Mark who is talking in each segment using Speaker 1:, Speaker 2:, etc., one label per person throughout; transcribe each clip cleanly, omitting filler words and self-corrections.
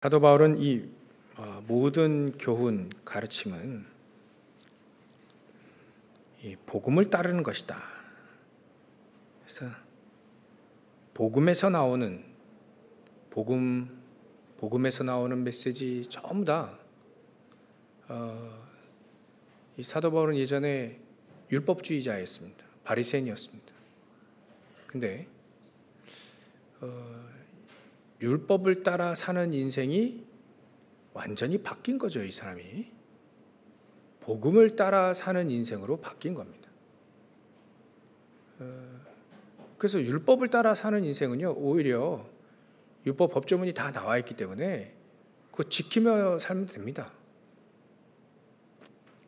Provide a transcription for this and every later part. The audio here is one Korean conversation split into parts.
Speaker 1: 사도 바울은 이 모든 교훈 가르침은 이 복음을 따르는 것이다. 그래서 복음에서 나오는 복음에서 나오는 메시지 전부 다 이 사도 바울은 예전에 율법주의자였습니다. 바리새인이었습니다. 근데 율법을 따라 사는 인생이 완전히 바뀐 거죠. 이 사람이 복음을 따라 사는 인생으로 바뀐 겁니다. 그래서 율법을 따라 사는 인생은요, 오히려 율법 법조문이 다 나와 있기 때문에 그거 지키며 살면 됩니다.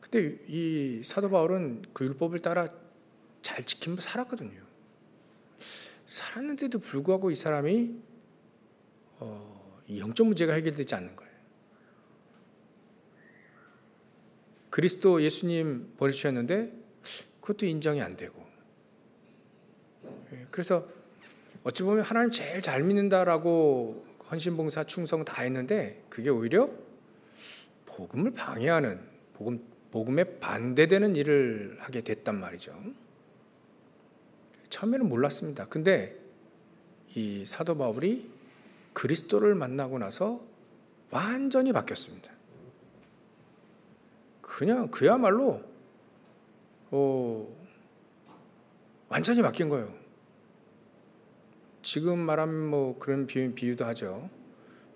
Speaker 1: 근데 이 사도 바울은 그 율법을 따라 잘 지키며 살았거든요. 살았는데도 불구하고 이 사람이 영적 문제가 해결되지 않는 거예요. 그리스도 예수님 보내주셨는데 그것도 인정이 안 되고, 그래서 어찌 보면 하나님 제일 잘 믿는다라고 헌신봉사 충성 다 했는데 그게 오히려 복음을 방해하는, 복음에 반대되는 일을 하게 됐단 말이죠. 처음에는 몰랐습니다. 근데 이 사도 바울이 그리스도를 만나고 나서 완전히 바뀌었습니다. 그냥 그야말로 완전히 바뀐 거예요. 지금 말하면 뭐 그런 비유도 하죠.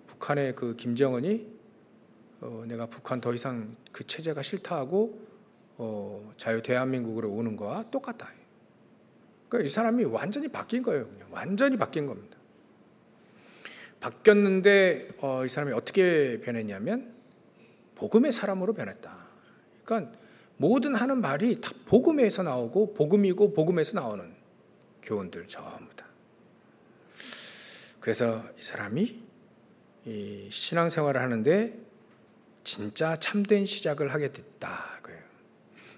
Speaker 1: 북한의 그 김정은이 내가 북한 더 이상 그 체제가 싫다 하고 자유 대한민국으로 오는 거와 똑같다. 그러니까 이 사람이 완전히 바뀐 거예요. 그냥 완전히 바뀐 겁니다. 바뀌었는데 이 사람이 어떻게 변했냐면 복음의 사람으로 변했다. 그러니까 모든 하는 말이 다 복음에서 나오고 복음이고 복음에서 나오는 교훈들 전부 다. 그래서 이 사람이 이 신앙생활을 하는데 진짜 참된 시작을 하게 됐다. 그래요.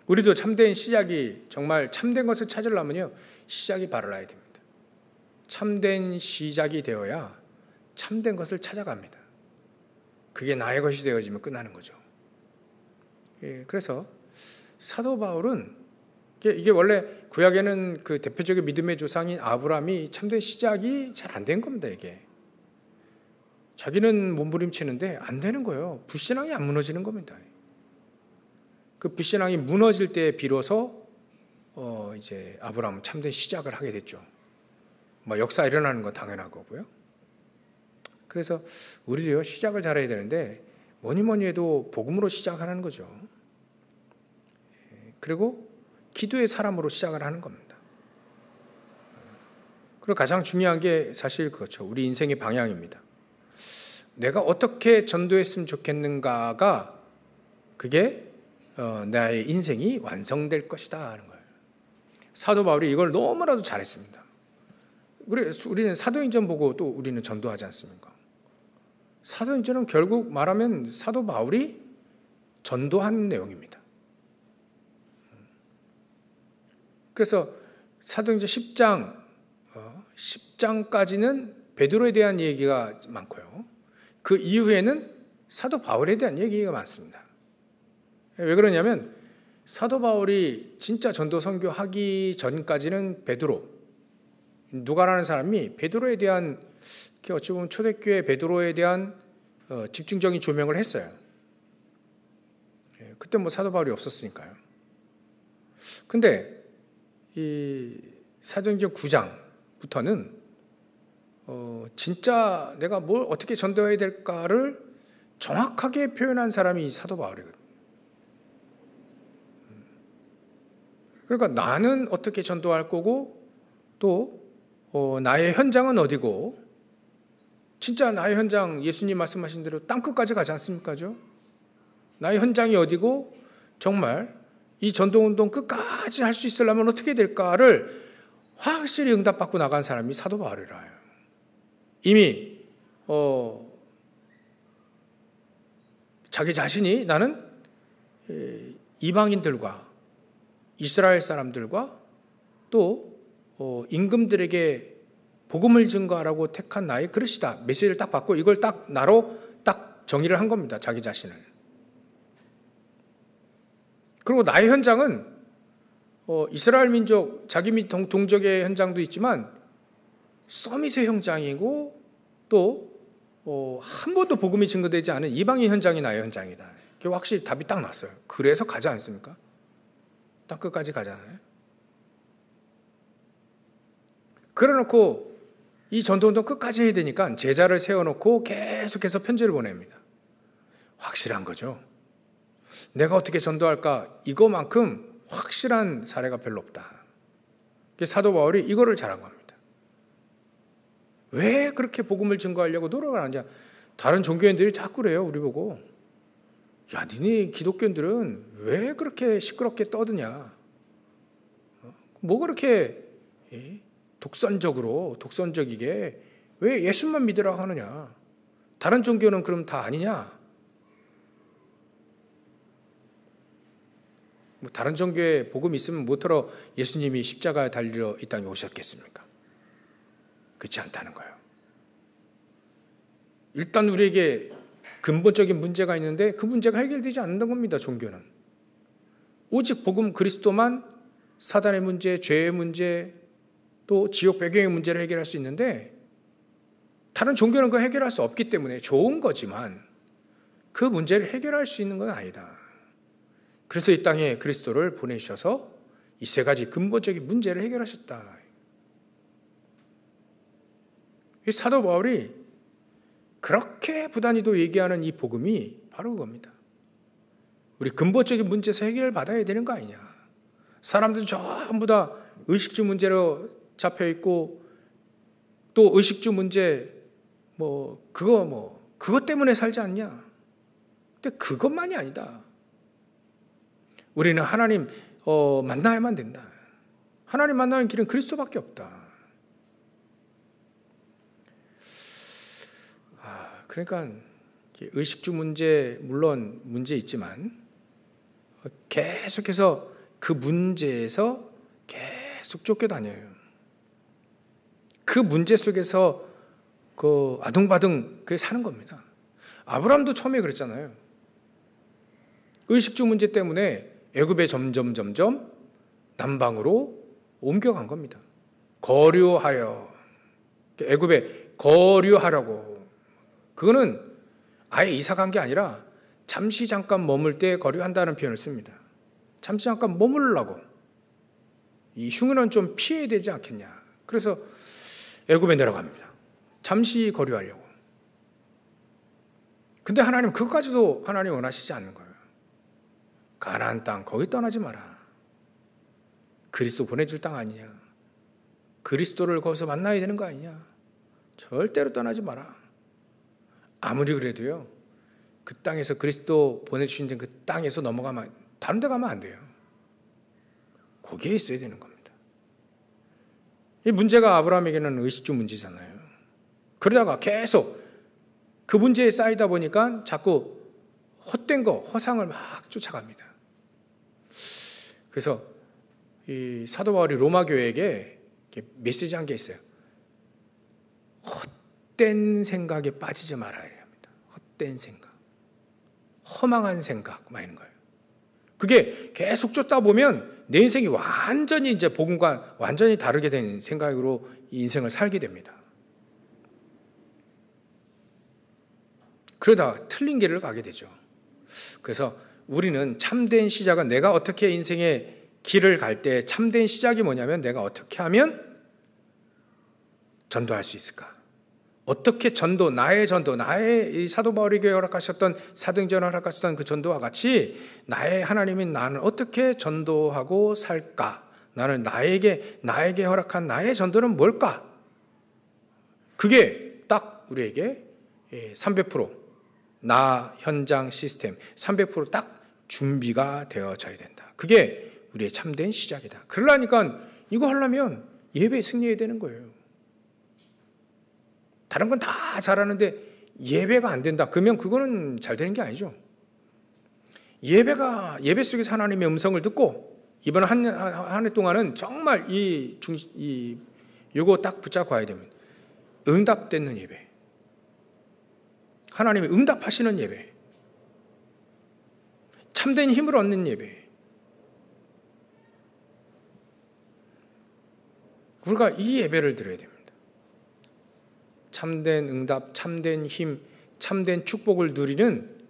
Speaker 1: 우리도 참된 시작이, 정말 참된 것을 찾으려면요, 시작이 바라야 됩니다. 참된 시작이 되어야 참된 것을 찾아갑니다. 그게 나의 것이 되어지면 끝나는 거죠. 그래서 사도 바울은 이게 원래 구약에는 그 대표적인 믿음의 조상인 아브라함이 참된 시작이 잘 안 된 겁니다. 이게 자기는 몸부림치는데 안 되는 거예요. 불신앙이 안 무너지는 겁니다. 그 불신앙이 무너질 때 비로소 이제 아브라함은 참된 시작을 하게 됐죠. 뭐 역사 일어나는 건 당연한 거고요. 그래서 우리도요, 시작을 잘해야 되는데 뭐니 해도 복음으로 시작하는 거죠. 그리고 기도의 사람으로 시작을 하는 겁니다. 그리고 가장 중요한 게 사실 그렇죠. 우리 인생의 방향입니다. 내가 어떻게 전도했으면 좋겠는가가, 그게 나의 인생이 완성될 것이다 하는 거예요. 사도 바울이 이걸 너무나도 잘했습니다. 우리는 사도행전 보고 또 우리는 전도하지 않습니까? 사도행전은 결국 말하면 사도 바울이 전도한 내용입니다. 그래서 사도행전 10장까지는 베드로에 대한 얘기가 많고요. 그 이후에는 사도 바울에 대한 얘기가 많습니다. 왜 그러냐면 사도 바울이 진짜 전도 선교하기 전까지는 베드로, 누가라는 사람이 베드로에 대한, 어찌 보면 초대교회 베드로에 대한 집중적인 조명을 했어요. 그때 뭐 사도 바울이 없었으니까요. 근데 이 사도행전 9장부터는 진짜 내가 뭘 어떻게 전도해야 될까를 정확하게 표현한 사람이 사도 바울이거든요. 그러니까 나는 어떻게 전도할 거고, 또 나의 현장은 어디고, 진짜 나의 현장, 예수님 말씀하신 대로 땅끝까지 가지 않습니까? 나의 현장이 어디고, 정말 이 전도운동 끝까지 할 수 있으려면 어떻게 될까를 확실히 응답받고 나간 사람이 사도 바울이라요. 이미 자기 자신이 나는 이방인들과 이스라엘 사람들과 또 임금들에게 복음을 증거하라고 택한 나의 그릇이다. 메시지를 딱 받고 이걸 딱 나로 딱 정의를 한 겁니다. 자기 자신을. 그리고 나의 현장은 이스라엘 민족, 자기 동족의 현장도 있지만 서밋의 현장이고 또 한 번도 복음이 증거되지 않은 이방인 현장이 나의 현장이다. 이게 확실히 답이 딱 났어요. 그래서 가지 않습니까? 딱 끝까지 가잖아요. 그래놓고 이 전도운동 끝까지 해야 되니까 제자를 세워놓고 계속해서 편지를 보냅니다. 확실한 거죠. 내가 어떻게 전도할까? 이거만큼 확실한 사례가 별로 없다. 사도 바울이 이거를 잘한 겁니다. 왜 그렇게 복음을 증거하려고 노력을 하느냐? 다른 종교인들이 자꾸 그래요. 우리 보고. 야, 니네 기독교인들은 왜 그렇게 시끄럽게 떠드냐? 뭐 그렇게 독선적이게 왜 예수만 믿으라고 하느냐? 다른 종교는 그럼 다 아니냐? 뭐 다른 종교에 복음이 있으면 뭐더러 예수님이 십자가에 달려 이 땅에 오셨겠습니까? 그렇지 않다는 거예요. 일단 우리에게 근본적인 문제가 있는데 그 문제가 해결되지 않는다는 겁니다. 종교는. 오직 복음 그리스도만 사단의 문제, 죄의 문제, 또 지옥 배경의 문제를 해결할 수 있는데 다른 종교는 그거 해결할 수 없기 때문에 좋은 거지만 그 문제를 해결할 수 있는 건 아니다. 그래서 이 땅에 그리스도를 보내주셔서 이 세 가지 근본적인 문제를 해결하셨다. 이 사도 바울이 그렇게 부단히도 얘기하는 이 복음이 바로 그겁니다. 우리 근본적인 문제에서 해결받아야 되는 거 아니냐. 사람들은 전부 다 의식주 문제로 잡혀있고 또 의식주 문제 그것 때문에 살지 않냐. 근데 그것만이 아니다. 우리는 하나님 만나야만 된다. 하나님 만나는 길은 그리스도밖에 없다. 그러니까 의식주 문제 물론 문제 있지만 계속해서 그 문제에서 계속 쫓겨다녀요. 그 문제 속에서 그 아둥바둥 그게 사는 겁니다. 아브라함도 처음에 그랬잖아요. 의식주 문제 때문에 애굽에 점점 남방으로 옮겨간 겁니다. 거류하려. 애굽에 거류하라고. 그거는 아예 이사 간 게 아니라 잠시 잠깐 머물 때 거류한다는 표현을 씁니다. 잠시 잠깐 머물려고. 이 흉년은 좀 피해야 되지 않겠냐. 그래서 애굽에 내려갑니다. 잠시 거류하려고. 근데 하나님 그것까지도 하나님 원하시지 않는 거예요. 가나안 땅 거기 떠나지 마라. 그리스도 보내줄 땅 아니냐. 그리스도를 거기서 만나야 되는 거 아니냐. 절대로 떠나지 마라. 아무리 그래도요. 그 땅에서 그리스도 보내주신 그 땅에서 넘어가면 다른 데 가면 안 돼요. 거기에 있어야 되는 겁니다. 이 문제가 아브라함에게는 의식주 문제잖아요. 그러다가 계속 그 문제에 쌓이다 보니까 자꾸 헛된 거, 허상을 막 쫓아갑니다. 그래서 이 사도 바울이 로마 교회에게 메시지 한 게 있어요. 헛된 생각에 빠지지 말아야 합니다. 헛된 생각, 허망한 생각, 막 이런 거예요. 그게 계속 쫓다 보면 내 인생이 완전히 이제 복음과 완전히 다르게 된 생각으로 인생을 살게 됩니다. 그러다가 틀린 길을 가게 되죠. 그래서 우리는 참된 시작은 내가 어떻게 인생의 길을 갈 때 참된 시작이 뭐냐면 내가 어떻게 하면 전도할 수 있을까? 어떻게 나의 이 사도 바울에게 허락하셨던 사도행전을 허락하셨던 그 전도와 같이 나의 하나님이 나는 어떻게 전도하고 살까? 나는 나에게 허락한 나의 전도는 뭘까? 그게 딱 우리에게 300% 나 현장 시스템 300% 준비가 되어져야 된다. 그게 우리의 참된 시작이다. 그러려니까 이거 하려면 예배에 승리해야 되는 거예요. 다른 건 다 잘하는데 예배가 안 된다. 그러면 그거는 잘 되는 게 아니죠. 예배 속에서 하나님의 음성을 듣고 이번 한 해 동안은 정말 요거 딱 붙잡고 와야 됩니다. 응답되는 예배. 하나님이 응답하시는 예배, 참된 힘을 얻는 예배. 우리가 이 예배를 드려야 됩니다. 참된 응답, 참된 힘, 참된 축복을 누리는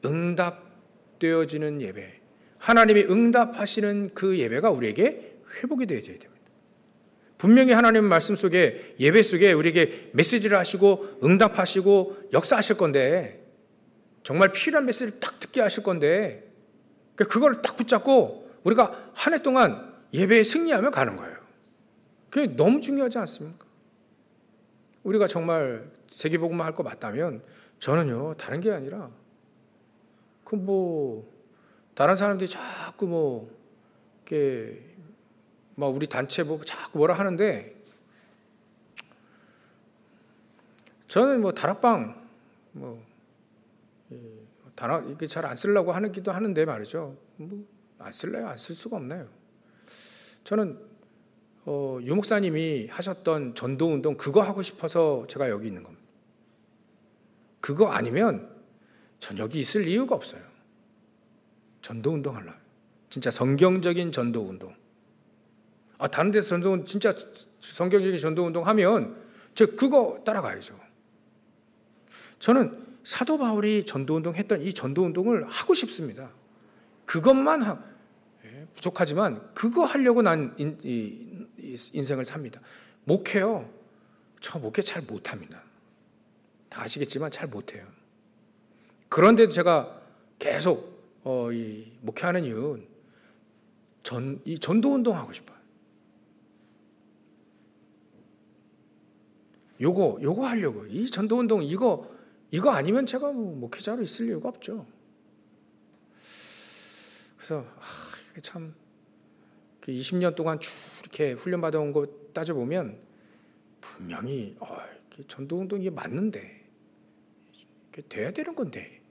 Speaker 1: 응답되어지는 예배, 하나님이 응답하시는 그 예배가 우리에게 회복이 되어야 됩니다. 분명히 하나님의 말씀 속에, 예배 속에 우리에게 메시지를 하시고 응답하시고 역사하실 건데, 정말 필요한 메시지를 딱 듣게 하실 건데, 그걸 딱 붙잡고 우리가 한 해 동안 예배에 승리하며 가는 거예요. 그게 너무 중요하지 않습니까? 우리가 정말 세계복음만 할 거 맞다면, 저는요 다른 게 아니라 다른 사람들이 자꾸 이렇게 우리 단체 자꾸 뭐라 하는데, 저는 다락방 이게 잘 안 쓰려고 하기도 하는데 말이죠. 안 쓸래요? 안 쓸 수가 없나요? 저는 유 목사님이 하셨던 전도운동 그거 하고 싶어서 제가 여기 있는 겁니다. 그거 아니면 전 여기 있을 이유가 없어요. 전도운동 하려고. 진짜 성경적인 전도운동. 다른 데서 전도운동, 진짜 성경적인 전도운동 하면 저 그거 따라가야죠. 저는 사도 바울이 전도운동 했던 이 전도운동을 하고 싶습니다. 그것만 부족하지만 그거 하려고 난 인생을 삽니다. 목회요. 저 목회 잘 못합니다. 다 아시겠지만 잘 못해요. 그런데도 제가 계속 목회하는 이유는 이 전도운동 하고 싶어요. 요거 하려고. 이 전도운동 이거 아니면 제가 목회자로 있을 이유가 없죠. 그래서 이게 참 20년 동안 쭉 이렇게 훈련받아온 거 따져보면 분명히 전도운동 이게 맞는데, 이게 돼야 되는 건데,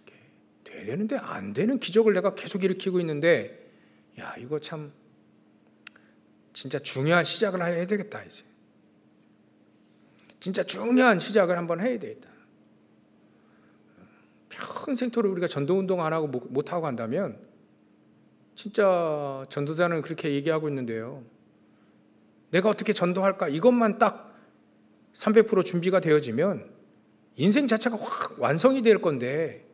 Speaker 1: 이게 돼야 되는데 안 되는 기적을 내가 계속 일으키고 있는데, 이거 참 진짜 중요한 시작을 해야 되겠다. 이제 진짜 중요한 시작을 한번 해야 되겠다. 평생토록 우리가 전도운동 안 하고 못하고 간다면, 진짜 전도자는 그렇게 얘기하고 있는데요, 내가 어떻게 전도할까 이것만 딱 300% 준비가 되어지면 인생 자체가 확 완성이 될 건데,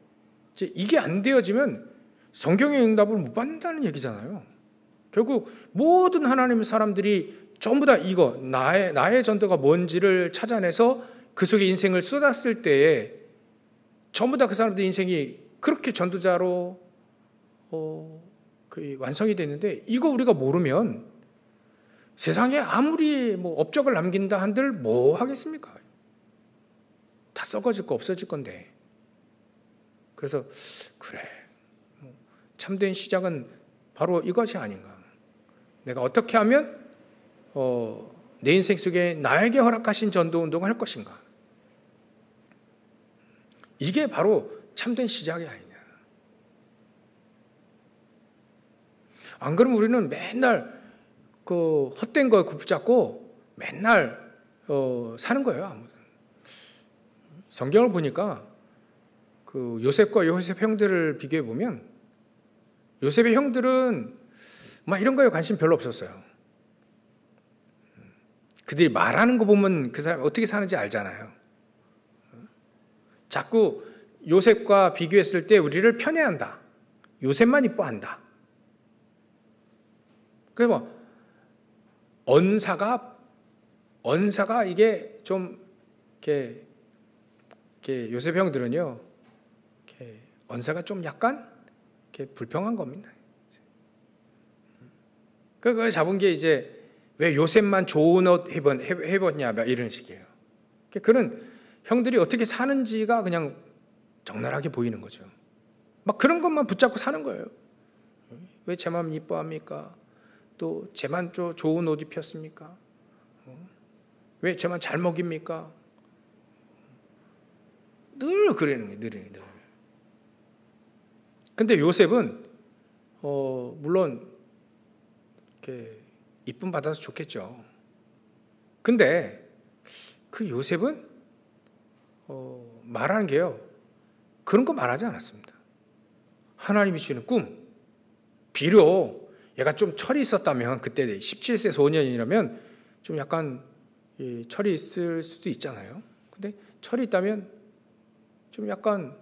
Speaker 1: 이제 이게 안 되어지면 성경의 응답을 못 받는다는 얘기잖아요. 결국 모든 하나님의 사람들이 전부 다 이거 나의 전도가 뭔지를 찾아내서 그 속에 인생을 쏟았을 때에 전부 다 그 사람들 인생이 그렇게 전도자로 완성이 됐는데, 이거 우리가 모르면 세상에 아무리 업적을 남긴다 한들 뭐 하겠습니까? 다 썩어질 거 없어질 건데. 그래서 그래, 참된 시작은 바로 이것이 아닌가. 내가 어떻게 하면 내 인생 속에 나에게 허락하신 전도운동을 할 것인가. 이게 바로 참된 시작이 아니냐. 안 그러면 우리는 맨날 헛된 거 붙잡고 맨날 사는 거예요. 아무튼 성경을 보니까 요셉과 요셉 형들을 비교해 보면, 요셉의 형들은 이런 거에 관심 별로 없었어요. 그들이 말하는 거 보면 그 사람 어떻게 사는지 알잖아요. 자꾸 요셉과 비교했을 때 우리를 편애한다. 요셉만 이뻐한다. 그래서 언사가 이게 좀 이렇게 요셉 형들은요, 이렇게 언사가 좀 약간 이렇게 불평한 겁니다. 그걸 잡은 게 이제 왜 요셉만 좋은 옷 해봤냐 이런 식이에요. 그런 형들이 어떻게 사는지가 그냥 적나라하게 보이는 거죠. 그런 것만 붙잡고 사는 거예요. 왜 쟤만 이뻐합니까? 또 쟤만 좋은 옷 입혔습니까? 왜 쟤만 잘 먹입니까? 늘 그러는 거예요. 늘. 근데 요셉은 물론 이렇게 이쁨 받아서 좋겠죠. 근데 그 요셉은 말하는 게요, 그런 거 말하지 않았습니다. 하나님이 주시는 꿈, 비록 얘가 좀 철이 있었다면, 그때 17세 소년이라면 좀 약간 철이 있을 수도 있잖아요. 근데 철이 있다면 좀 약간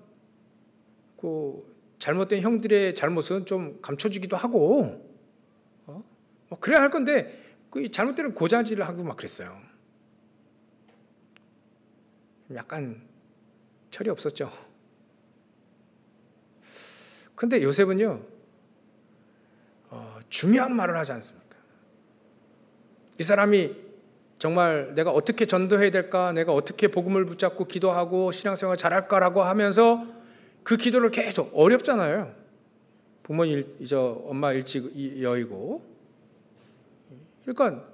Speaker 1: 잘못된 형들의 잘못은 좀 감춰주기도 하고, 뭐 그래야 할 건데 잘못된 고자질을 하고 막 그랬어요. 약간 철이 없었죠. 근데 요셉은요, 중요한 말을 하지 않습니까? 이 사람이 정말 내가 어떻게 전도해야 될까, 내가 어떻게 복음을 붙잡고 기도하고 신앙생활 잘할까라고 하면서 그 기도를 계속, 어렵잖아요. 엄마 일찍 여의고, 그러니까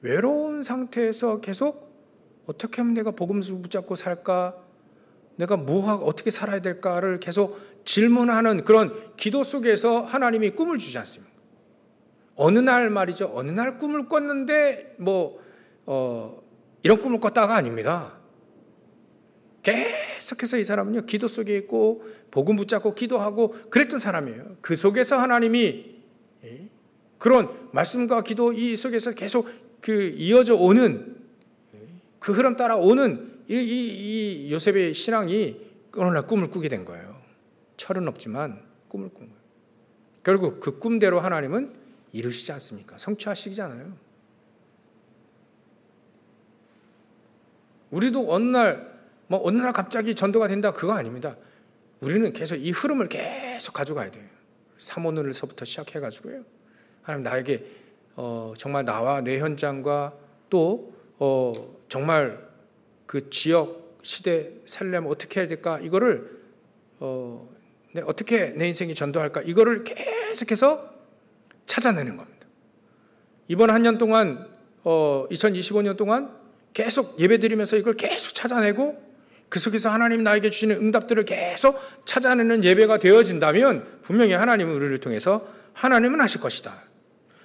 Speaker 1: 외로운 상태에서 계속 어떻게 하면 내가 복음을 붙잡고 살까, 내가 어떻게 살아야 될까를 계속 질문하는 그런 기도 속에서 하나님이 꿈을 주지 않습니까? 어느 날 말이죠, 어느 날 꿈을 꿨는데 이런 꿈을 꿨다가 아닙니다. 계속해서 이 사람은요, 기도 속에 있고 복음 붙잡고 기도하고 그랬던 사람이에요. 그 속에서 하나님이 그런 말씀과 기도 이 속에서 계속 이어져 오는 그 흐름 따라 오는 이 요셉의 신앙이 어느 날 꿈을 꾸게 된 거예요. 철은 없지만 꿈을 꾼 거예요. 결국 그 꿈대로 하나님은 이루시지 않습니까? 성취하시잖아요. 우리도 어느 날 갑자기 전도가 된다, 그거 아닙니다. 우리는 계속 이 흐름을 계속 가져가야 돼요. 사모늘서부터 시작해가지고요. 하나님 나에게 정말 나와 내 현장과 또 정말 그 지역 시대 살려면 어떻게 해야 될까, 이거를 어떻게 내 인생이 전도할까, 이거를 계속해서 찾아내는 겁니다. 이번 한 년 동안 2025년 동안 계속 예배드리면서 이걸 계속 찾아내고 그 속에서 하나님 나에게 주시는 응답들을 계속 찾아내는 예배가 되어진다면 분명히 하나님은 우리를 통해서 하나님은 하실 것이다.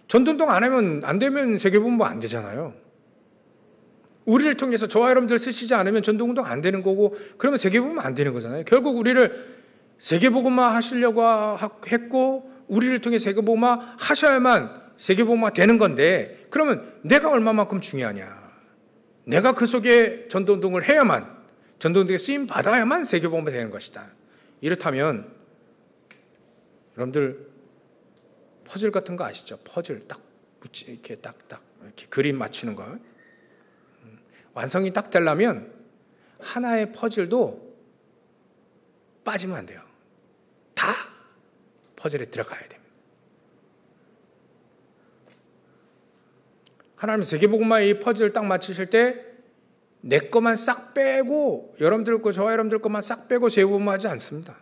Speaker 1: 전도운동 안 되면 세계복음 안 되잖아요. 우리를 통해서 저와 여러분들 쓰시지 않으면 전도운동 안 되는 거고, 그러면 세계복음 안 되는 거잖아요. 결국 우리를 세계복음화 하시려고 했고, 우리를 통해 세계복음화 하셔야만 세계복음화 되는 건데, 그러면 내가 얼마만큼 중요하냐? 내가 그 속에 전도운동을 해야만, 전도운동에 쓰임 받아야만 세계복음화 되는 것이다. 이렇다면 여러분들 퍼즐 같은 거 아시죠? 퍼즐 이렇게 이렇게 그림 맞추는 거. 완성이 딱 되려면 하나의 퍼즐도 빠지면 안 돼요. 다 퍼즐에 들어가야 됩니다. 하나님 세계복음화의 이 퍼즐을 딱 맞추실 때 내 것만 싹 빼고, 여러분들 거, 저와 여러분들 것만 싹 빼고 세계복음화 하지 않습니다.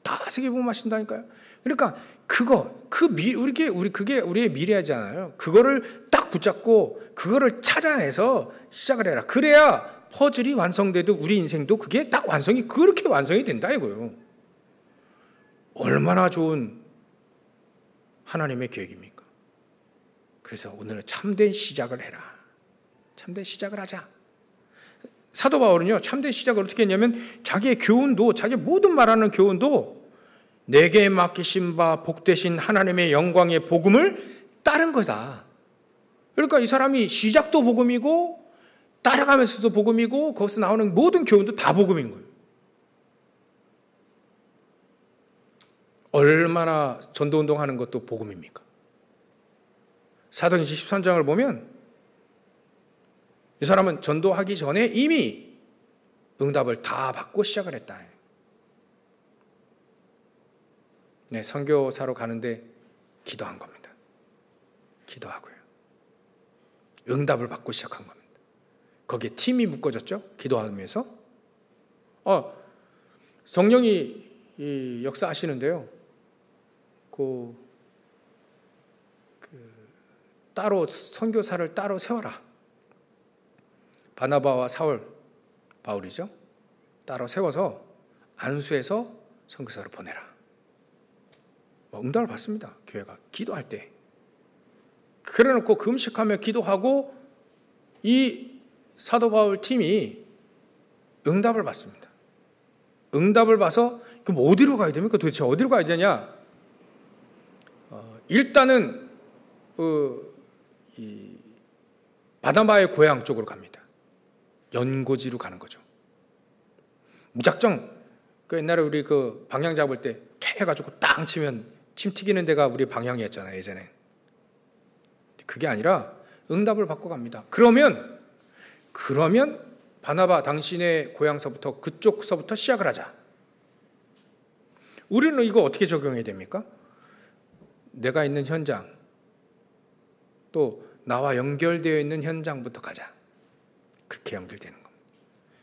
Speaker 1: 다 세계복음화 하신다니까요. 그러니까 그게 우리의 미래잖아요. 그거를 딱 붙잡고 그거를 찾아내서 시작을 해라. 그래야 퍼즐이 완성돼도 우리 인생도 그게 딱 그렇게 완성이 된다 이거예요. 얼마나 좋은 하나님의 계획입니까? 그래서 오늘은 참된 시작을 해라. 참된 시작을 하자. 사도 바울은요, 참된 시작을 어떻게 했냐면 자기의 교훈도, 자기 모든 말하는 교훈도 내게 맡기신 바 복되신 하나님의 영광의 복음을 따른 거다. 그러니까 이 사람이 시작도 복음이고 따라가면서도 복음이고 거기서 나오는 모든 교훈도 다 복음인 거예요. 얼마나 전도운동하는 것도 복음입니까? 사도행전 13장을 보면 이 사람은 전도하기 전에 이미 응답을 다 받고 시작을 했다. 네, 선교사로 가는데 기도한 겁니다. 기도하고요. 응답을 받고 시작한 겁니다. 거기에 팀이 묶어졌죠? 기도하면서. 성령이 역사하시는데요. 따로 선교사를 따로 세워라. 바나바와 바울이죠. 따로 세워서 안수해서 선교사를 보내라. 응답을 받습니다. 교회가 기도할 때. 그래놓고 금식하며 기도하고 이 사도 바울 팀이 응답을 받습니다. 응답을 봐서 그럼 어디로 가야 됩니까? 도대체 어디로 가야 되냐? 일단은 이 바나바의 고향 쪽으로 갑니다. 연고지로 가는 거죠. 무작정 그 옛날에 우리 그 방향 잡을 때 퇴 해가지고 땅 치면 침 튀기는 데가 우리 방향이었잖아요, 예전에. 그게 아니라 응답을 받고 갑니다. 그러면 바나바 당신의 고향서부터 그쪽서부터 시작을 하자. 우리는 이거 어떻게 적용해야 됩니까? 내가 있는 현장, 또 나와 연결되어 있는 현장부터 가자. 그렇게 연결되는 겁니다.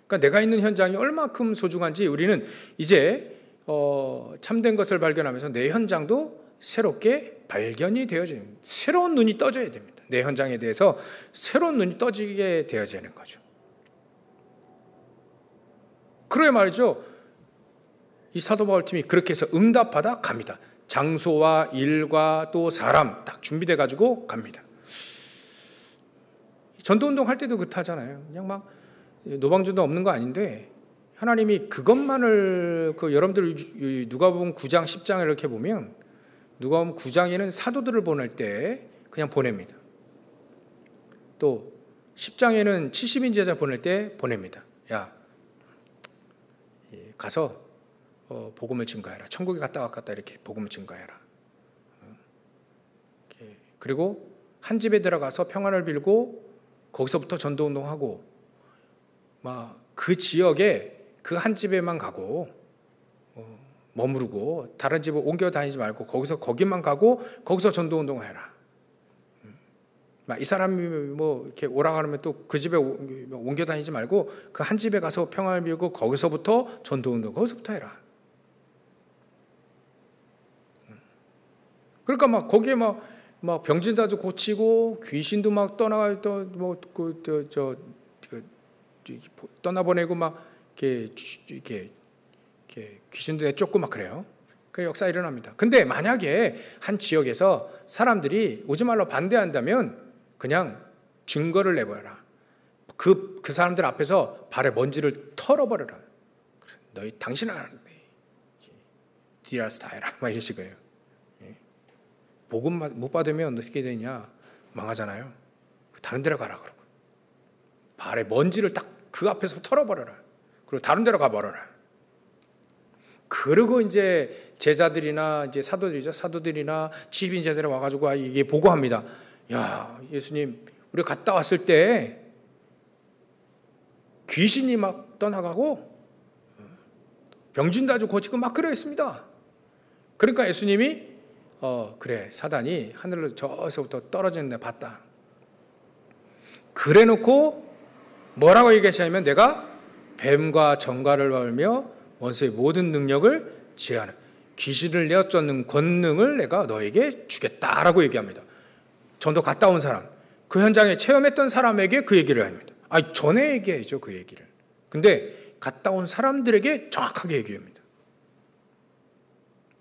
Speaker 1: 그러니까 내가 있는 현장이 얼마큼 소중한지 우리는 이제 참된 것을 발견하면서 내 현장도 새롭게 발견이 되어져야 됩니다. 새로운 눈이 떠져야 됩니다. 내 현장에 대해서 새로운 눈이 떠지게 되어지는 거죠. 그래 말이죠. 이 사도 바울 팀이 그렇게 해서 응답하다 갑니다. 장소와 일과 또 사람 딱 준비돼 가지고 갑니다. 전도운동 할 때도 그렇다잖아요. 그냥 막 노방전도 없는 거 아닌데 하나님이 그것만을 여러분들 누가복음 9장 10장을 이렇게 보면 누가복음 9장에는 사도들을 보낼 때 그냥 보냅니다. 또 10장에는 70인 제자 보낼 때 보냅니다. 야, 가서 복음을 증거해라. 천국에 갔다 왔다 이렇게 복음을 증거해라. 그리고 한 집에 들어가서 평안을 빌고 거기서부터 전도운동하고 막 그 지역에 그 한 집에만 가고 머무르고 다른 집을 옮겨 다니지 말고 거기만 가고 거기서 전도운동을 해라. 이 사람이 뭐 이렇게 오라가면 또 그 집에 옮겨 다니지 말고 그 한 집에 가서 평안을 빌고 거기서부터 전도운동 거기서부터 해라. 그러니까 막 거기에 막 병진자도 고치고 귀신도 막 떠나가 떠나보내고 막 이렇게 귀신도 내쫓고 막 그래요. 그 역사 일어납니다. 근데 만약에 한 지역에서 사람들이 오지 말로 반대한다면 그냥 증거를 내버려라. 그 사람들 앞에서 발에 먼지를 털어버려라. 너희 당신은 디라스 다 해라. 막 이런 식이에요. 복음 못 받으면 어떻게 되냐? 망하잖아요. 다른 데로 가라 그러고. 발에 먼지를 딱 그 앞에서 털어버려라. 그리고 다른 데로 가버려라. 그리고 이제 제자들이나 이제 사도들이나 지휘인 제자들이 와가지고 이게 보고합니다. 야, 예수님, 우리 갔다 왔을 때 귀신이 막 떠나가고 병진 다주 고치고 막 그랬습니다. 그러니까 예수님이 그래, 사단이 하늘로 저기서부터 떨어지는 데 봤다. 그래놓고 뭐라고 얘기하시냐면 내가 뱀과 정갈을 벌며 원수의 모든 능력을 제하는 귀신을 내어쫓는 권능을 내가 너에게 주겠다라고 얘기합니다. 전도 갔다 온 사람, 그 현장에 체험했던 사람에게 그 얘기를 합니다. 전에 얘기해야죠, 그 얘기를. 근데 갔다 온 사람들에게 정확하게 얘기합니다.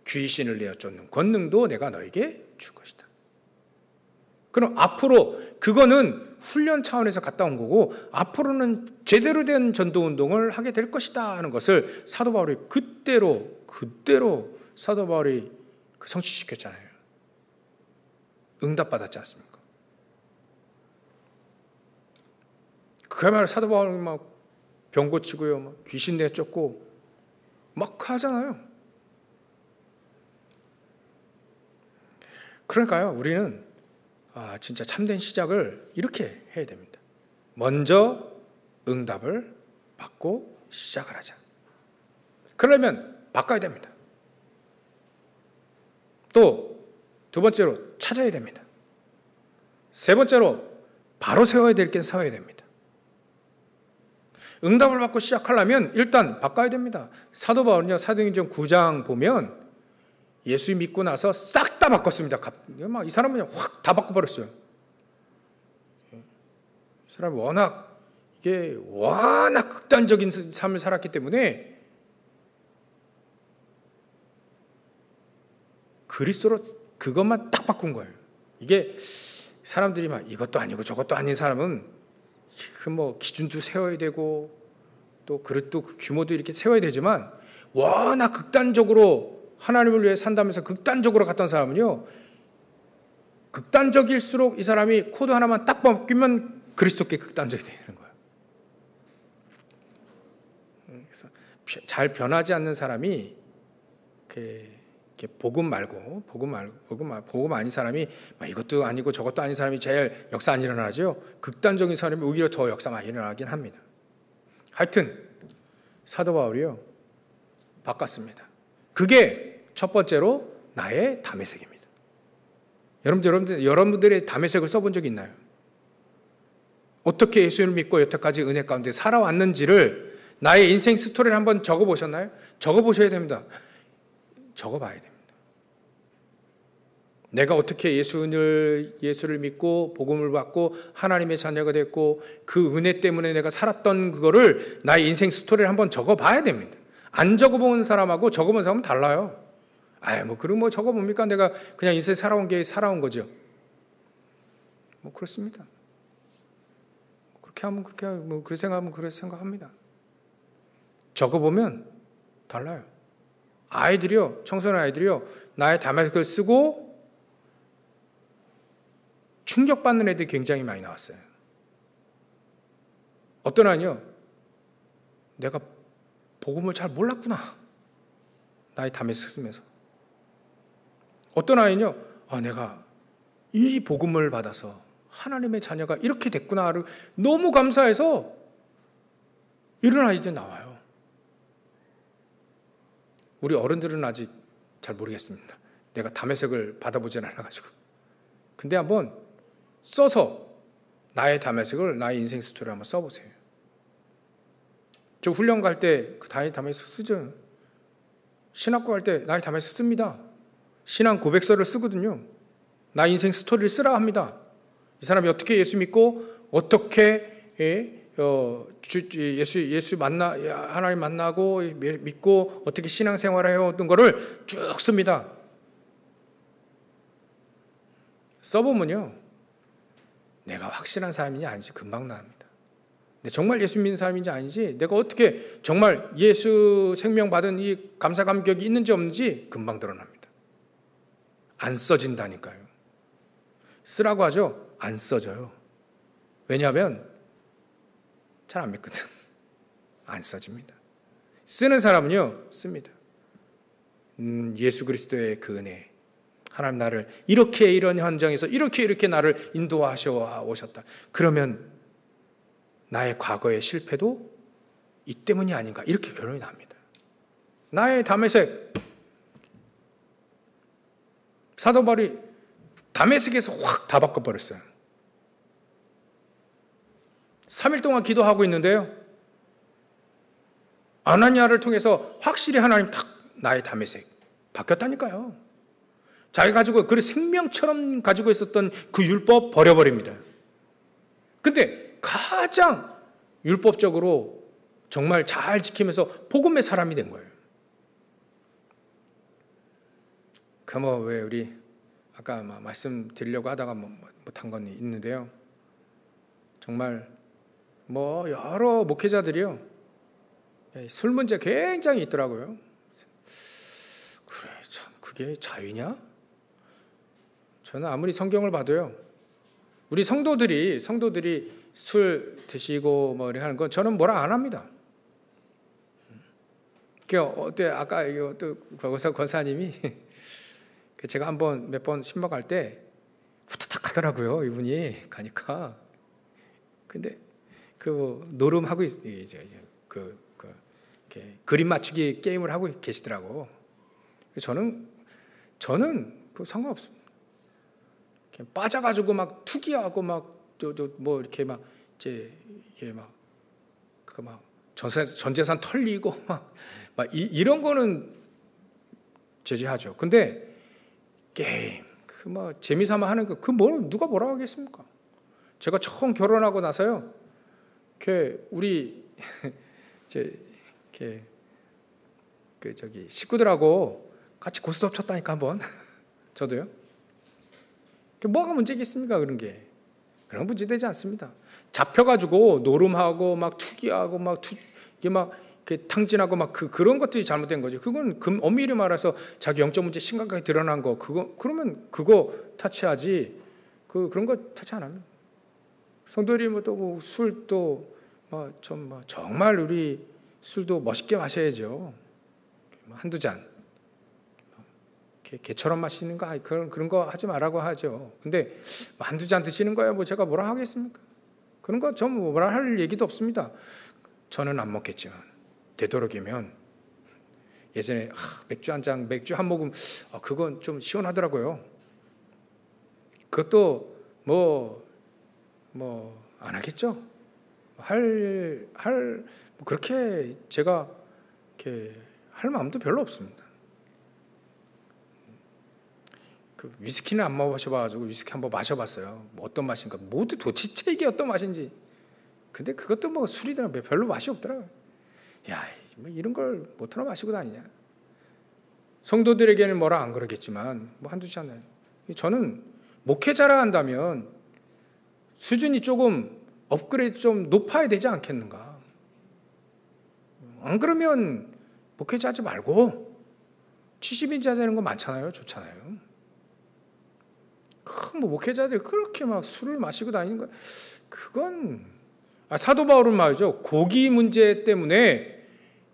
Speaker 1: 귀신을 내어쫓는 권능도 내가 너에게 줄 것이다. 그럼 앞으로 그거는 훈련 차원에서 갔다 온 거고 앞으로는 제대로 된 전도운동을 하게 될 것이다 하는 것을 사도 바울이 그대로 사도 바울이 성취시켰잖아요. 응답받았지 않습니까? 그야말로 사도 바울이 막 병 고치고요, 막 귀신 내쫓고 막 하잖아요. 그러니까요, 우리는 진짜 참된 시작을 이렇게 해야 됩니다. 먼저 응답을 받고 시작을 하자. 그러려면 바꿔야 됩니다. 또 두 번째로 찾아야 됩니다. 세 번째로 바로 세워야 될 게 세워야 됩니다. 응답을 받고 시작하려면 일단 바꿔야 됩니다. 사도 바울은요, 사도행전 9장 보면 예수 믿고 나서 싹 다 바꿨습니다. 이 사람은 그냥 확 다 바꿔버렸어요. 이 사람이 워낙 극단적인 삶을 살았기 때문에 그리스도로 그것만 딱 바꾼 거예요. 이게 사람들이 막 이것도 아니고 저것도 아닌 사람은 기준도 세워야 되고 또 그릇도 그 규모도 이렇게 세워야 되지만 워낙 극단적으로 하나님을 위해 산다면서 극단적으로 갔던 사람은요, 극단적일수록 이 사람이 코드 하나만 딱 바뀌면 그리스도께 극단적이 되는 거예요. 그래서 잘 변하지 않는 사람이 이렇게 복음 아닌 사람이 이것도 아니고 저것도 아닌 사람이 제일 역사 안 일어나죠. 극단적인 사람이 오히려 더 역사 많이 일어나긴 합니다. 하여튼 사도 바울이요, 바꿨습니다. 그게 첫 번째로 나의 담의색입니다. 여러분들의 담의색을 써본 적이 있나요? 어떻게 예수를 믿고 여태까지 은혜 가운데 살아왔는지를 나의 인생 스토리를 한번 적어보셨나요? 적어보셔야 됩니다. 적어봐야 됩니다. 내가 어떻게 예수를 믿고 복음을 받고 하나님의 자녀가 됐고 그 은혜 때문에 내가 살았던 그거를 나의 인생 스토리를 한번 적어봐야 됩니다. 안 적어본 사람하고 적어본 사람은 달라요. 그럼 적어봅니까? 내가 그냥 인생 살아온 거죠. 그렇습니다. 그렇게 생각하면 그렇게 생각합니다. 적어보면 달라요. 청소년 아이들이요, 나의 담의색을 쓰고 충격받는 애들이 굉장히 많이 나왔어요. 어떤 아이요, 내가 복음을 잘 몰랐구나. 나의 담의색 쓰면서. 어떤 아이는요, 내가 이 복음을 받아서 하나님의 자녀가 이렇게 됐구나를 너무 감사해서 이런 아이들 나와요. 우리 어른들은 아직 잘 모르겠습니다. 내가 담의색을 받아보진 않아가지고. 근데 한번 써서 나의 담의색을, 나의 인생 스토리를 한번 써보세요. 저 훈련 갈 때 그 담의색 쓰죠. 신학교 갈 때 나의 담의색 씁니다. 신앙 고백서를 쓰거든요. 나 인생 스토리를 쓰라 합니다. 이 사람이 어떻게 예수 믿고 어떻게 하나님 만나고 믿고 어떻게 신앙생활을 해왔던 거를 쭉 씁니다. 써보면요, 내가 확실한 사람인지 아닌지 금방 나옵니다. 정말 예수 믿는 사람인지 아닌지, 내가 어떻게 정말 예수 생명 받은 이 감사 감격이 있는지 없는지 금방 드러납니다. 안 써진다니까요. 쓰라고 하죠. 안 써져요. 왜냐하면 잘 안 믿거든. 안 써집니다. 쓰는 사람은요, 씁니다. 예수 그리스도의 그 은혜, 하나님 나를 이런 현장에서 이렇게 나를 인도하셔 오셨다. 그러면 나의 과거의 실패도 이 때문이 아닌가, 이렇게 결론이 납니다. 나의 담의색, 사도 바울이 담의색에서 확 다 바꿔버렸어요. 3일 동안 기도하고 있는데요, 아나니아를 통해서 확실히 하나님 딱 나의 담의색 바뀌었다니까요. 자기가 가지고 그 생명처럼 가지고 있었던 그 율법 버려버립니다. 근데 가장 율법적으로 정말 잘 지키면서 복음의 사람이 된 거예요. 왜 우리 아까 말씀드리려고 하다가 못한 건 있는데요. 정말 여러 목회자들이요, 술 문제 굉장히 있더라고요. 그래, 참 그게 자유냐? 저는 아무리 성경을 봐도요, 우리 성도들이 술 드시고 이렇게 하는 건 저는 뭐라 안 합니다. 어때 아까 또 권사님이 제가 몇 번 신방할 때 후다닥 하더라고요, 이분이 가니까. 근데 노름하고 이제 그림 맞추기 게임을 하고 계시더라고. 저는 상관없습니다. 빠져가지고 투기하고 이렇게 전 재산 털리고 이런 거는 제지하죠. 근데 게임 재미삼아 하는 거 누가 뭐라고 하겠습니까? 제가 처음 결혼하고 나서요, 우리 식구들하고 같이 고스톱 쳤다니까 한번. 저도요. 뭐가 문제겠습니까? 그런 문제 되지 않습니다. 잡혀가지고 노름하고 투기하고 이게 막 이렇게 탕진하고 막 그런 것들이 잘못된 거죠. 그건 엄밀히 말해서 자기 영적 문제 심각하게 드러난 거, 그러면 그거 타치하지. 그런 거 타치 안 합니다. 성도들이 또 술도 정말 우리 술도 멋있게 마셔야죠. 한두 잔. 개처럼 마시는 거 그런 거 하지 말라고 하죠. 근데 한두 잔 드시는 거야 뭐 제가 뭐라 하겠습니까? 그런 거 전 뭐라 할 얘기도 없습니다. 저는 안 먹겠지만 되도록이면 예전에 맥주 한 모금 그건 좀 시원하더라고요. 그것도 안 하겠죠. 그렇게 제가 이렇게 할 마음도 별로 없습니다. 위스키는 안 마셔봐가지고 위스키 한번 마셔봤어요. 어떤 맛인가. 도대체 이게 어떤 맛인지. 근데 그것도 술이더라 별로 맛이 없더라고요. 야, 이런 걸 못하나 마시고 다니냐. 성도들에게는 뭐라 안 그러겠지만 한두 잔. 저는 목회자라 한다면 수준이 조금 업그레이드 좀 높아야 되지 않겠는가. 안 그러면 목회자 하지 말고 70인자 되는 거 많잖아요. 좋잖아요. 목회자들이 그렇게 막 술을 마시고 다니는 거, 그건 사도 바울은 말이죠. 고기 문제 때문에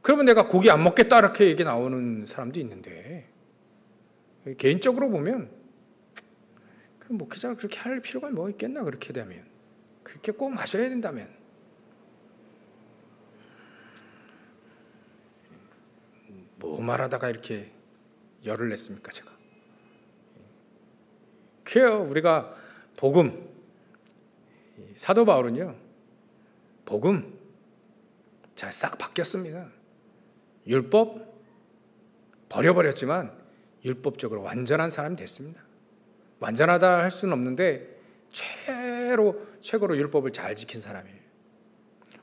Speaker 1: 그러면 내가 고기 안 먹겠다 이렇게 얘기 나오는 사람도 있는데 개인적으로 보면 목회자가 그렇게 할 필요가 뭐 있겠나. 그렇게 되면 그렇게 꼭 마셔야 된다면 뭐 말하다가 이렇게 열을 냈습니까 제가. 그래요. 우리가 복음, 사도 바울은요 복음 잘 싹 바뀌었습니다. 율법 버려버렸지만 율법적으로 완전한 사람이 됐습니다. 완전하다 할 수는 없는데 최고로 율법을 잘 지킨 사람이에요.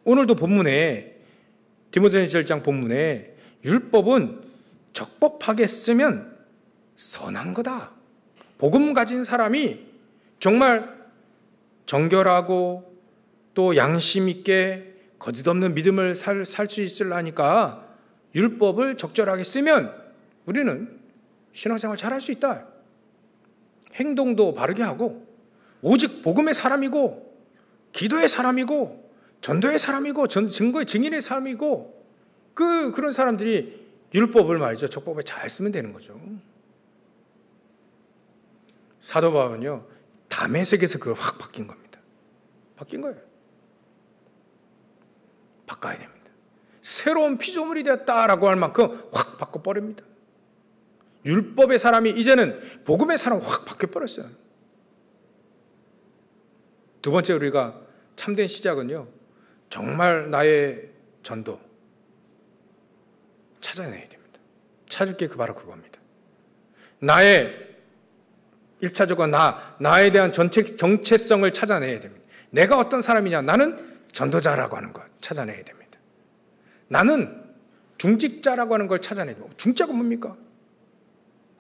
Speaker 1: 오늘도 본문에 디모데전서 1장 본문에 율법은 적법하게 쓰면 선한 거다. 복음 가진 사람이 정말 정결하고 또 양심 있게 거짓 없는 믿음을 살 수 있으려니까 율법을 적절하게 쓰면 우리는 신앙생활 잘할 수 있다. 행동도 바르게 하고 오직 복음의 사람이고 기도의 사람이고 전도의 사람이고 증거의 증인의 사람이고 그런 사람들이 율법을 말이죠. 적법에 잘 쓰면 되는 거죠. 사도 바울은요 다메섹에서 그걸 확 바뀐 겁니다. 바뀐 거예요. 바꿔야 됩니다. 새로운 피조물이 되었다라고 할 만큼 확 바꿔버립니다. 율법의 사람이 이제는 복음의 사람 확 바뀌어버렸어요. 두 번째 우리가 참된 시작은요 정말 나의 전도 찾아내야 됩니다. 찾을 게 바로 그겁니다. 나의 1차적으로 나에 대한 정체성을 찾아내야 됩니다. 내가 어떤 사람이냐. 나는 전도자라고 하는 것 찾아내야 됩니다. 나는 중직자라고 하는 걸 찾아내야 됩니다. 중직자가 뭡니까?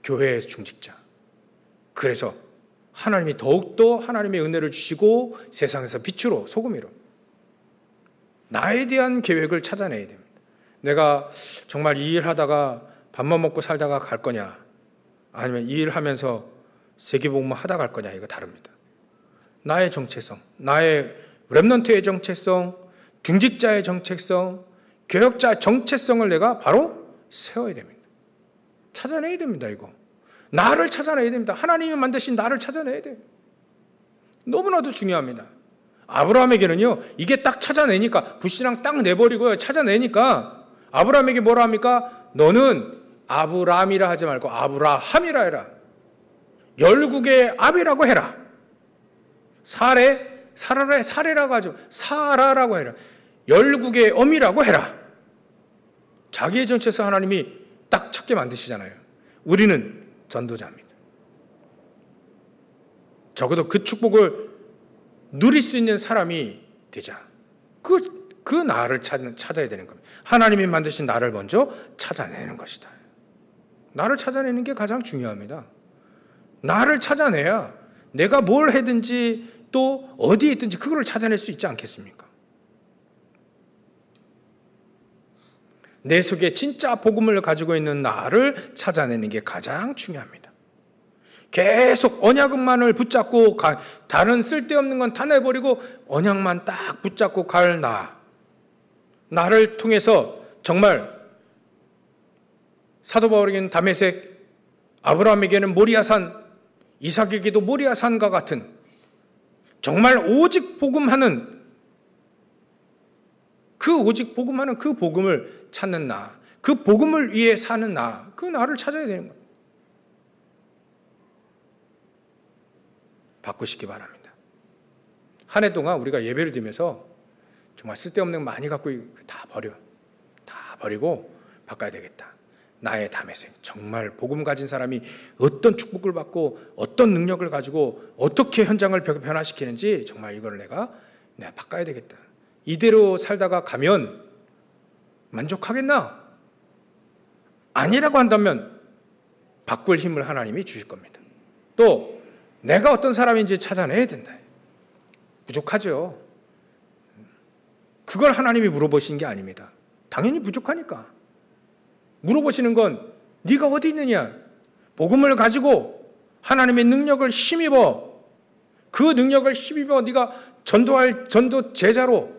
Speaker 1: 교회의 중직자. 그래서 하나님이 더욱더 하나님의 은혜를 주시고 세상에서 빛으로 소금이로 나에 대한 계획을 찾아내야 됩니다. 내가 정말 이 일 하다가 밥만 먹고 살다가 갈 거냐 아니면 이 일 하면서 세계복음을 하다 갈 거냐 이거 다릅니다. 나의 정체성, 나의 렘넌트의 정체성, 중직자의 정체성, 교역자의 정체성을 내가 바로 세워야 됩니다. 찾아내야 됩니다. 이거 나를 찾아내야 됩니다. 하나님이 만드신 나를 찾아내야 돼요. 너무나도 중요합니다. 아브라함에게는요 이게 딱 찾아내니까 불신앙 딱 내버리고요 찾아내니까 아브라함에게 뭐라 합니까? 너는 아브라함이라 하지 말고 아브라함이라 해라. 열국의 아비라고 해라. 사라라고 하죠. 사라라고 해라. 열국의 어미라고 해라. 자기의 정체성 하나님이 딱 찾게 만드시잖아요. 우리는 전도자입니다. 적어도 그 축복을 누릴 수 있는 사람이 되자. 그 나를 찾아야 되는 겁니다. 하나님이 만드신 나를 먼저 찾아내는 것이다. 나를 찾아내는 게 가장 중요합니다. 나를 찾아내야 내가 뭘 하든지 또 어디에 있든지 그걸 찾아낼 수 있지 않겠습니까? 내 속에 진짜 복음을 가지고 있는 나를 찾아내는 게 가장 중요합니다. 계속 언약만을 붙잡고 다른 쓸데없는 건 다 내버리고 언약만 딱 붙잡고 갈 나를 통해서 정말 사도 바울에게는 다메섹, 아브라함에게는 모리아산, 이삭에게도 모리아산과 같은 정말 오직 복음하는 그 복음을 찾는 나, 그 복음을 위해 사는 나, 그 나를 찾아야 되는 거예요. 바꾸시기 바랍니다. 한 해 동안 우리가 예배를 드리면서 정말 쓸데없는 거 많이 갖고 다 버리고 바꿔야 되겠다. 나의 다메섹, 정말 복음 가진 사람이 어떤 축복을 받고 어떤 능력을 가지고 어떻게 현장을 변화시키는지 정말 이걸 내가 바꿔야 되겠다. 이대로 살다가 가면 만족하겠나? 아니라고 한다면 바꿀 힘을 하나님이 주실 겁니다. 또 내가 어떤 사람인지 찾아내야 된다. 부족하죠. 그걸 하나님이 물어보신 게 아닙니다. 당연히 부족하니까. 물어보시는 건 네가 어디 있느냐? 복음을 가지고 하나님의 능력을 힘입어, 그 능력을 힘입어 네가 전도 제자로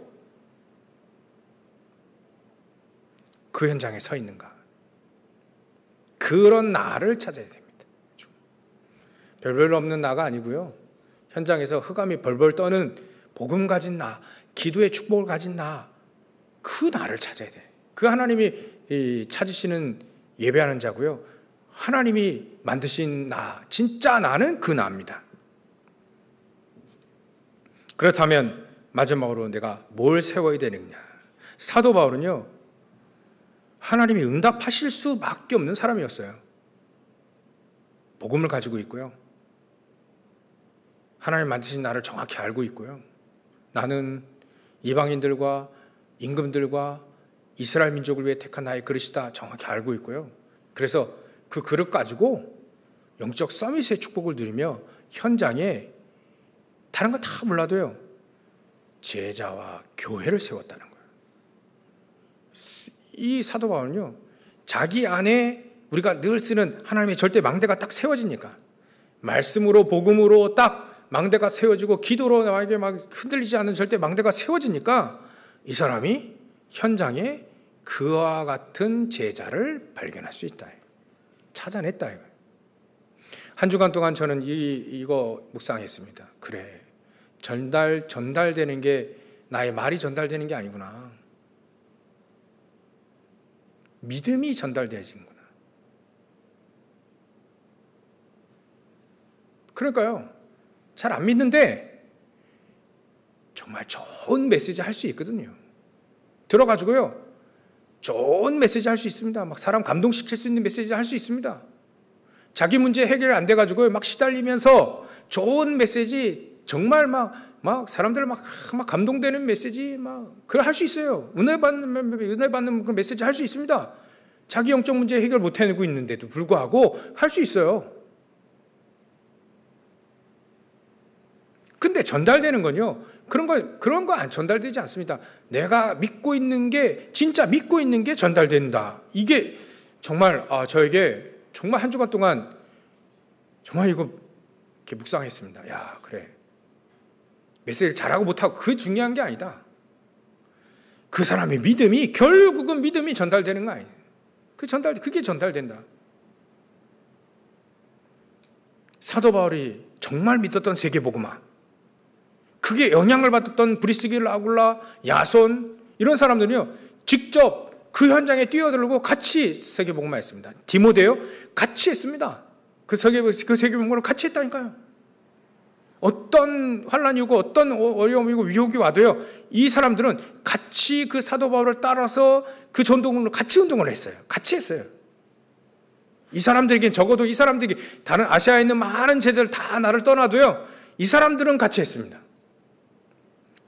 Speaker 1: 그 현장에 서 있는가? 그런 나를 찾아야 됩니다. 별별 없는 나가 아니고요. 현장에서 흑암이 벌벌 떠는 복음 가진 나, 기도의 축복을 가진 나, 그 나를 찾아야 돼. 그 하나님이 찾으시는 예배하는 자고요. 하나님이 만드신 나, 진짜 나는 그 나입니다. 그렇다면 마지막으로 내가 뭘 세워야 되느냐? 사도 바울은요, 하나님이 응답하실 수밖에 없는 사람이었어요. 복음을 가지고 있고요. 하나님 만드신 나를 정확히 알고 있고요. 나는 이방인들과 임금들과 이스라엘 민족을 위해 택한 나의 그릇이다 정확히 알고 있고요. 그래서 그 그릇 가지고 영적 서밋의 축복을 누리며 현장에 다른 거 다 몰라도요, 제자와 교회를 세웠다는 거예요. 이 사도 바울은요, 자기 안에 우리가 늘 쓰는 하나님의 절대 망대가 딱 세워지니까, 말씀으로 복음으로 딱 망대가 세워지고 기도로 나에게 막 흔들리지 않는 절대 망대가 세워지니까 이 사람이 현장에 그와 같은 제자를 발견할 수 있다. 찾아냈다. 한 주간 동안 저는 이거 묵상했습니다. 그래, 전달되는 게 나의 말이 전달되는 게 아니구나. 믿음이 전달되지구나. 그러니까요, 잘 안 믿는데 정말 좋은 메시지 할 수 있거든요. 들어가지고요, 좋은 메시지 할 수 있습니다. 막 사람 감동시킬 수 있는 메시지 할 수 있습니다. 자기 문제 해결 안 돼가지고요, 막 시달리면서 좋은 메시지, 정말 막 사람들 막 감동되는 메시지 그걸 할 수 있어요. 은혜 받는 그 메시지 할 수 있습니다. 자기 영적 문제 해결 못 해내고 있는데도 불구하고 할 수 있어요. 근데 전달되는 건요, 그런 거 안 전달되지 않습니다. 내가 믿고 있는 게, 진짜 믿고 있는 게 전달된다. 이게 정말 저에게 정말 한 주간 동안 정말 이거 이렇게 묵상했습니다. 야, 그래, 메시지를 잘하고 못하고 그 중요한 게 아니다. 그 사람의 믿음이, 결국은 믿음이 전달되는 거 아니에요. 그게 전달된다. 사도 바울이 정말 믿었던 세계복음화, 그게 영향을 받았던 브리스길라, 아굴라, 야손, 이런 사람들은요, 직접 그 현장에 뛰어들고 같이 세계복음화 했습니다. 디모데요, 같이 했습니다. 그 세계복음화를 같이 했다니까요. 어떤 환란이 오고 어떤 어려움이 오고 위협이 와도요, 이 사람들은 같이 그 사도 바울을 따라서 그 전도군으로 같이 운동을 했어요. 같이 했어요. 이 사람들에게, 적어도 이 사람들에게, 다른 아시아에 있는 많은 제자들 다 나를 떠나도요, 이 사람들은 같이 했습니다.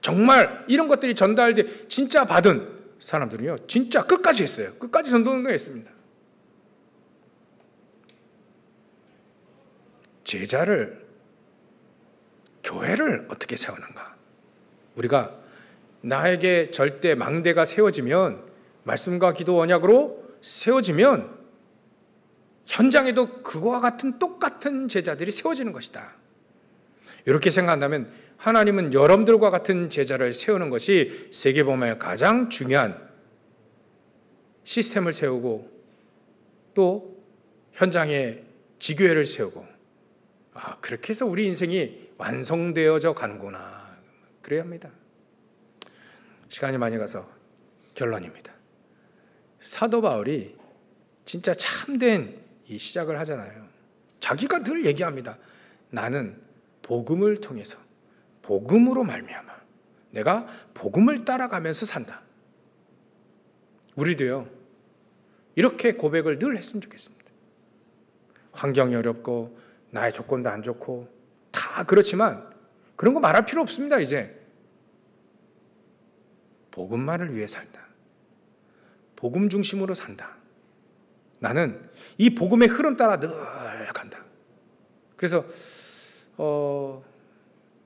Speaker 1: 정말 이런 것들이 전달돼 진짜 받은 사람들은요, 진짜 끝까지 했어요. 끝까지 전도운동을 했습니다. 제자를, 교회를 어떻게 세우는가? 우리가 나에게 절대 망대가 세워지면 말씀과 기도 언약으로 세워지면 현장에도 그와 같은 똑같은 제자들이 세워지는 것이다. 이렇게 생각한다면 하나님은 여러분들과 같은 제자를 세우는 것이 세계복음의 가장 중요한 시스템을 세우고 또 현장에 지교회를 세우고 그렇게 해서 우리 인생이 완성되어져 가는구나. 그래야 합니다. 시간이 많이 가서 결론입니다. 사도 바울이 진짜 참된 이 시작을 하잖아요. 자기가 늘 얘기합니다. 나는 복음을 통해서 복음으로 말미암아 내가 복음을 따라가면서 산다. 우리도요 이렇게 고백을 늘 했으면 좋겠습니다. 환경이 어렵고 나의 조건도 안 좋고 다 그렇지만 그런 거 말할 필요 없습니다. 이제 복음만을 위해 산다. 복음 중심으로 산다. 나는 이 복음의 흐름 따라 늘 간다. 그래서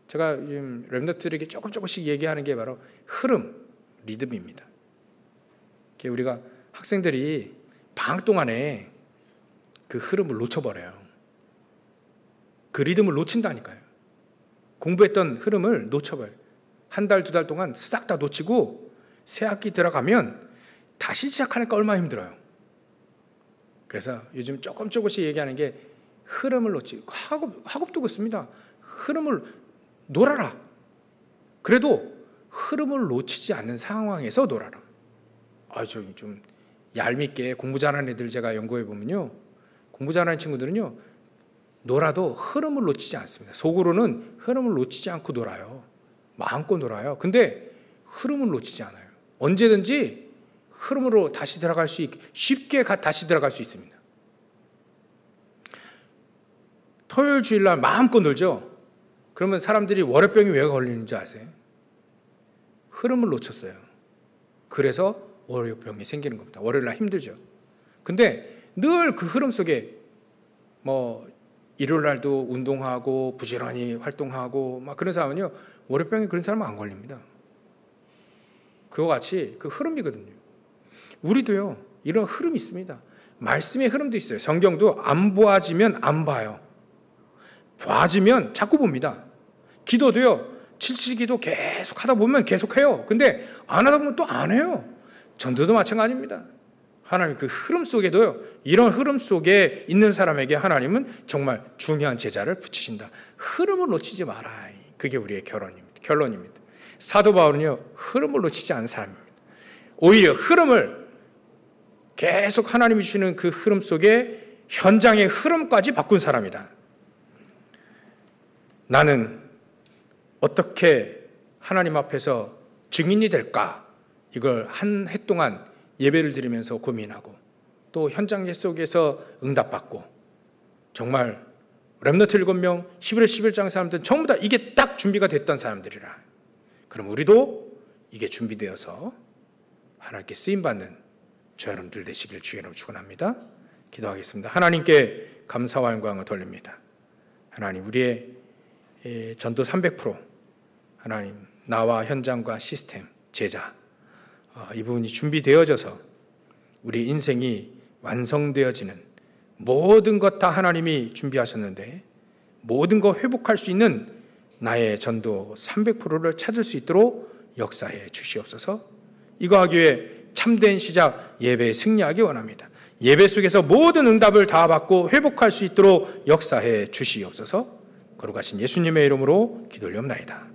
Speaker 1: 제가 지금 렘넌트들에게 조금씩 얘기하는 게 바로 흐름, 리듬입니다. 우리가 학생들이 방학 동안에 그 흐름을 놓쳐버려요. 그 리듬을 놓친다니까요. 공부했던 흐름을 놓쳐버려요. 한 달, 두 달 동안 싹 다 놓치고 새 학기 들어가면 다시 시작하니까 얼마나 힘들어요. 그래서 요즘 조금씩 얘기하는 게 흐름을 놓지. 학업도 그렇습니다. 흐름을 놀아라. 그래도 흐름을 놓치지 않는 상황에서 놀아라. 좀 얄밉게 공부 잘하는 애들 제가 연구해 보면요. 공부 잘하는 친구들은요. 놀아도 흐름을 놓치지 않습니다. 속으로는 흐름을 놓치지 않고 놀아요. 마음껏 놀아요. 근데 흐름을 놓치지 않아요. 언제든지 흐름으로 다시 들어갈 수 있게 쉽게 다시 들어갈 수 있습니다. 토요일 주일날 마음껏 놀죠. 그러면 사람들이 월요병이 왜 걸리는지 아세요? 흐름을 놓쳤어요. 그래서 월요병이 생기는 겁니다. 월요일날 힘들죠. 근데 늘 그 흐름 속에 일요일날도 운동하고 부지런히 활동하고 막 그런 사람은요. 월요병이 그런 사람은 안 걸립니다. 그와 같이 그 흐름이거든요. 우리도요. 이런 흐름이 있습니다. 말씀의 흐름도 있어요. 성경도 안 보아지면 안 봐요. 봐지면 자꾸 봅니다. 기도도요. 7시 기도 계속 하다 보면 계속 해요. 근데 안 하다 보면 또 안 해요. 전도도 마찬가지입니다. 하나님 그 흐름 속에도요. 이런 흐름 속에 있는 사람에게 하나님은 정말 중요한 제자를 붙이신다. 흐름을 놓치지 마라. 그게 우리의 결론입니다. 사도 바울은요. 흐름을 놓치지 않은 사람입니다. 오히려 흐름을 계속 하나님이 주시는 그 흐름 속에 현장의 흐름까지 바꾼 사람이다. 나는 어떻게 하나님 앞에서 증인이 될까? 이걸 한 해 동안 예배를 드리면서 고민하고 또 현장 속에서 응답받고 정말 렘넌트 7명, 11월 11장 사람들은 전부 다 이게 딱 준비가 됐던 사람들이라. 그럼 우리도 이게 준비되어서 하나님께 쓰임받는 저 여러분들 되시길 주의 이름으로 축원합니다. 기도하겠습니다. 하나님께 감사와 영광을 돌립니다. 하나님 우리의 전도 300% 하나님 나와 현장과 시스템, 제자 이 부분이 준비되어져서 우리 인생이 완성되어지는 모든 것 다 하나님이 준비하셨는데 모든 것 회복할 수 있는 나의 전도 300%를 찾을 수 있도록 역사해 주시옵소서. 이거 하기 위해 참된 시작 예배에 승리하기 원합니다. 예배 속에서 모든 응답을 다 받고 회복할 수 있도록 역사해 주시옵소서. 거룩하신 예수님의 이름으로 기도 올리옵나이다.